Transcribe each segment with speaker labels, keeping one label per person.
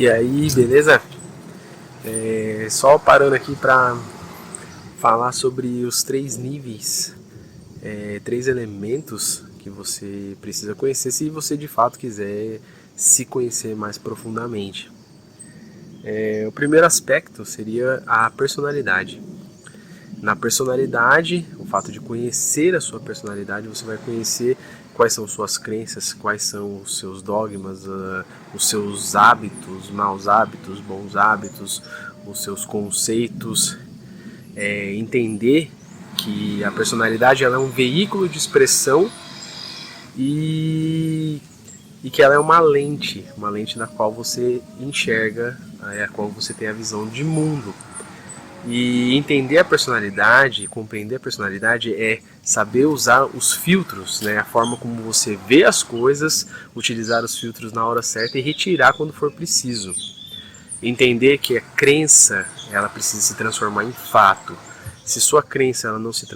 Speaker 1: E aí, beleza? Só parando aqui para falar sobre os 3 níveis, 3 elementos que você precisa conhecer se você de fato quiser se conhecer mais profundamente. O primeiro aspecto seria a personalidade. Na personalidade, o fato de conhecer a sua personalidade, você vai conhecer quais são suas crenças, quais são os seus dogmas, os seus hábitos, maus hábitos, bons hábitos, os seus conceitos. Entender que a personalidade ela é um veículo de expressão e que ela é uma lente na qual você enxerga, a qual você tem a visão de mundo. E entender a personalidade, compreender a personalidade é saber usar os filtros, né? A forma como você vê as coisas, utilizar os filtros na hora certa e retirar quando for preciso. Entender que a crença ela precisa se transformar em fato. Se sua crença ela não se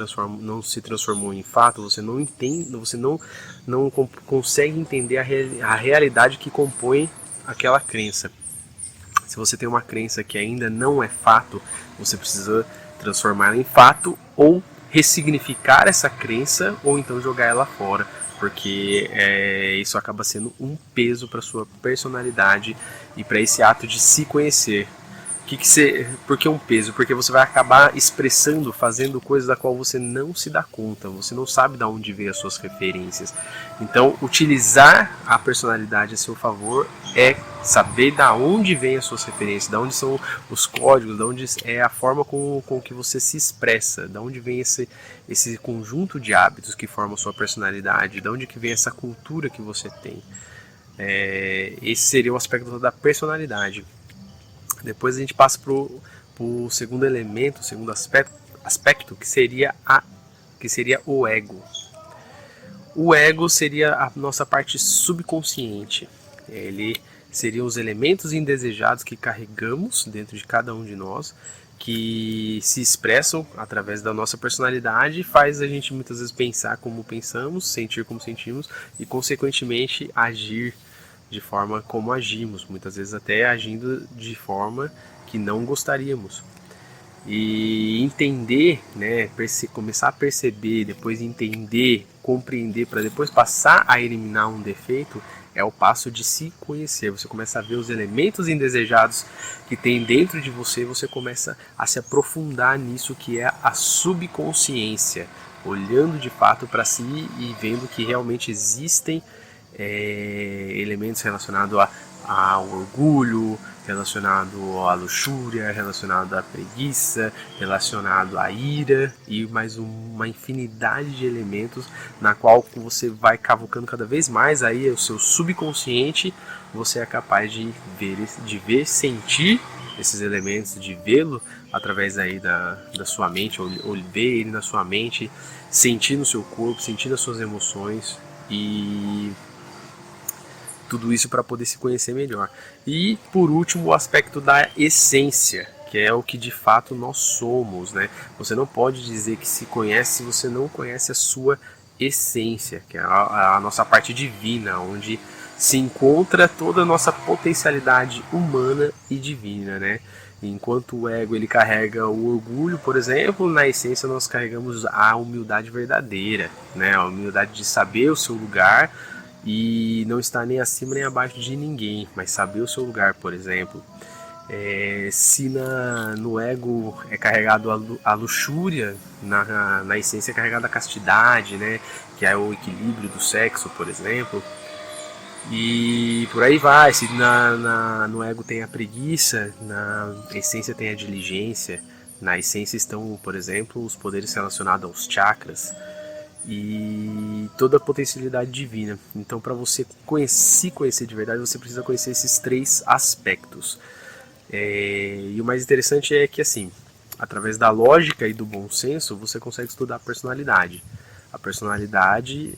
Speaker 1: transformou em fato, você não entende, você não consegue entender a realidade que compõe aquela crença. Se você tem uma crença que ainda não é fato, você precisa transformá-la em fato ou ressignificar essa crença ou então jogar ela fora, porque isso acaba sendo um peso para sua personalidade e para esse ato de se conhecer. Por que um peso? Porque você vai acabar expressando, fazendo coisas da qual você não se dá conta, você não sabe de onde vêm as suas referências. Então, utilizar a personalidade a seu favor é saber de onde vêm as suas referências, de onde são os códigos, de onde é a forma com que você se expressa, de onde vem esse conjunto de hábitos que formam a sua personalidade, de onde que vem essa cultura que você tem. Esse seria o aspecto da personalidade. Depois a gente passa para o segundo elemento, o segundo aspecto que seria o ego. O ego seria a nossa parte subconsciente. Ele seriam os elementos indesejados que carregamos dentro de cada um de nós, que se expressam através da nossa personalidade e faz a gente muitas vezes pensar como pensamos, sentir como sentimos e consequentemente agir de forma como agimos, muitas vezes até agindo de forma que não gostaríamos. E entender, né, começar a perceber, depois entender, compreender, para depois passar a eliminar um defeito, é o passo de se conhecer. Você começa a ver os elementos indesejados que tem dentro de você, você começa a se aprofundar nisso que é a subconsciência, olhando de fato para si e vendo que realmente existem elementos relacionados ao orgulho, relacionado à luxúria, relacionado à preguiça, relacionado à ira e mais uma infinidade de elementos na qual você vai cavucando cada vez mais aí o seu subconsciente, você é capaz de ver, sentir esses elementos, de vê-lo através aí da sua mente, ou ver ele na sua mente, sentir no seu corpo, sentir nas suas emoções e tudo isso para poder se conhecer melhor. E por último o aspecto da essência, que é o que de fato nós somos, né? Você não pode dizer que se conhece se você não conhece a sua essência, que é a nossa parte divina, onde se encontra toda a nossa potencialidade humana e divina, né? Enquanto o ego ele carrega o orgulho, por exemplo, na essência nós carregamos a humildade verdadeira, né? A humildade de saber o seu lugar e não estar nem acima nem abaixo de ninguém, mas saber o seu lugar, por exemplo. Se no ego é carregado a luxúria, na essência é carregada a castidade, né? Que é o equilíbrio do sexo, por exemplo. E por aí vai, se no ego tem a preguiça, na essência tem a diligência, na essência estão, por exemplo, os poderes relacionados aos chakras e toda a potencialidade divina. Então, para você se conhecer de verdade, você precisa conhecer esses 3 aspectos. E o mais interessante é que, assim, através da lógica e do bom senso, você consegue estudar a personalidade. A personalidade,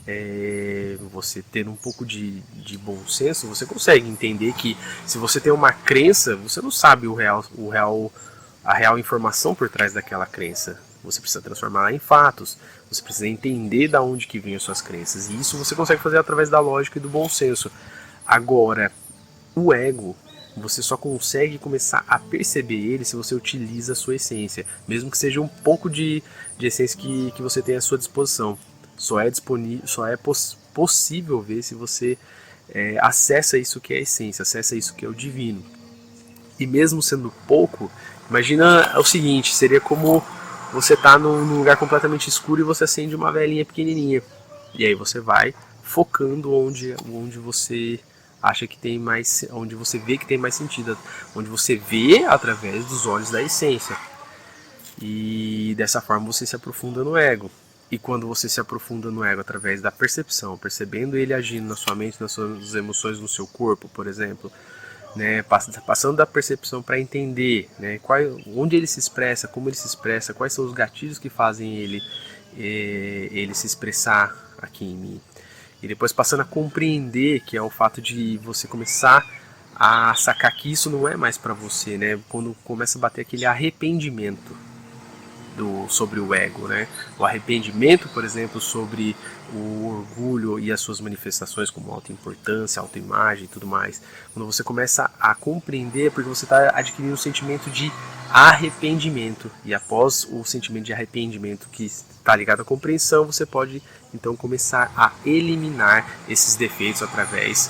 Speaker 1: você tendo um pouco de bom senso, você consegue entender que se você tem uma crença, você não sabe a real informação por trás daquela crença. Você precisa transformá-la em fatos, você precisa entender de onde que vêm as suas crenças. E isso você consegue fazer através da lógica e do bom senso. Agora, o ego, você só consegue começar a perceber ele se você utiliza a sua essência, mesmo que seja um pouco de essência que você tem à sua disposição. Só é disponível, possível ver se você acessa isso que é a essência, acessa isso que é o divino. E mesmo sendo pouco, imagina o seguinte, seria como você tá num lugar completamente escuro e você acende uma velinha pequenininha. E aí você vai focando onde você acha que tem mais, onde você vê que tem mais sentido, onde você vê através dos olhos da essência. E dessa forma você se aprofunda no ego. E quando você se aprofunda no ego através da percepção, percebendo ele agindo na sua mente, nas suas emoções, no seu corpo, por exemplo, né, passando da percepção para entender, né, onde ele se expressa, como ele se expressa, quais são os gatilhos que fazem ele se expressar aqui em mim. E depois passando a compreender, que é o fato de você começar a sacar que isso não é mais para você, né, quando começa a bater aquele arrependimento sobre o ego, né? O arrependimento, por exemplo, sobre o orgulho e as suas manifestações como autoimportância, autoimagem e tudo mais. Quando você começa a compreender, porque você está adquirindo um sentimento de arrependimento, e após o sentimento de arrependimento que está ligado à compreensão, você pode então começar a eliminar esses defeitos através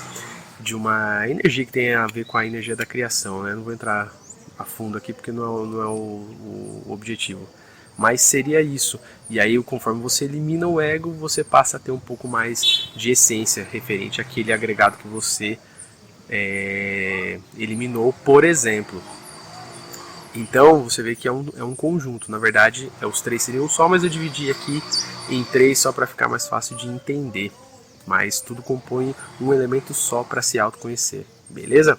Speaker 1: de uma energia que tem a ver com a energia da criação, né? Não vou entrar a fundo aqui porque não é o objetivo. Mas seria isso. E aí, conforme você elimina o ego, você passa a ter um pouco mais de essência referente àquele agregado que você eliminou, por exemplo. Então, você vê que é um conjunto. Na verdade, os três seriam só, mas eu dividi aqui em três só para ficar mais fácil de entender. Mas tudo compõe um elemento só para se autoconhecer. Beleza?